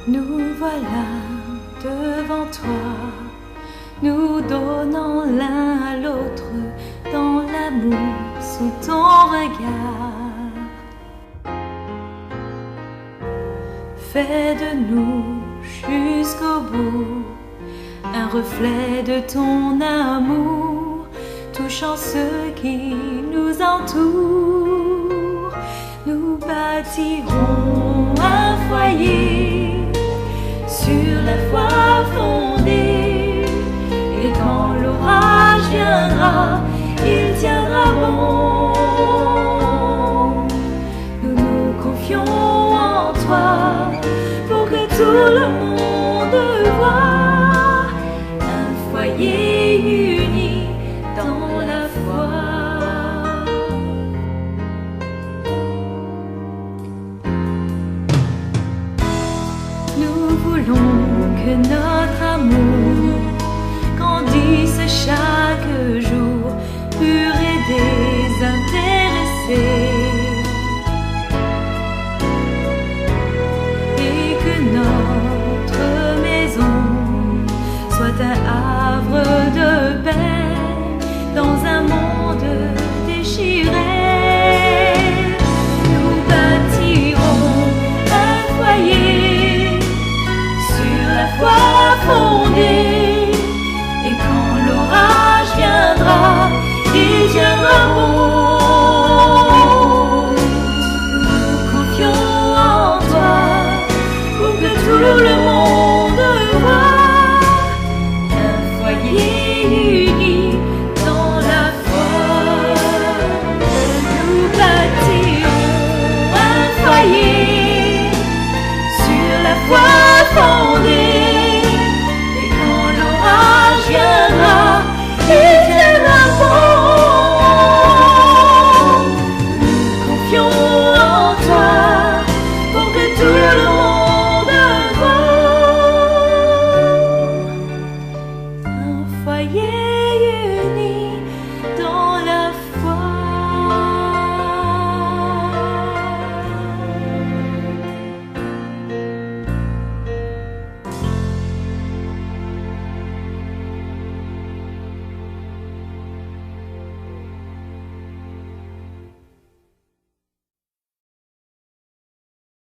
Nous voilà devant toi, nous donnons l'un à l'autre dans l'amour sous ton regard. Fais de nous jusqu'au bout un reflet de ton amour, touchant ceux qui nous entourent. Nous bâtirons un foyer sur la foi fondée, et quand l'orage viendra, il tiendra bon. Nous nous confions en toi pour que tout le monde voie un foyer uni dans la foi. Nous voulons que notre amour grandisse chaque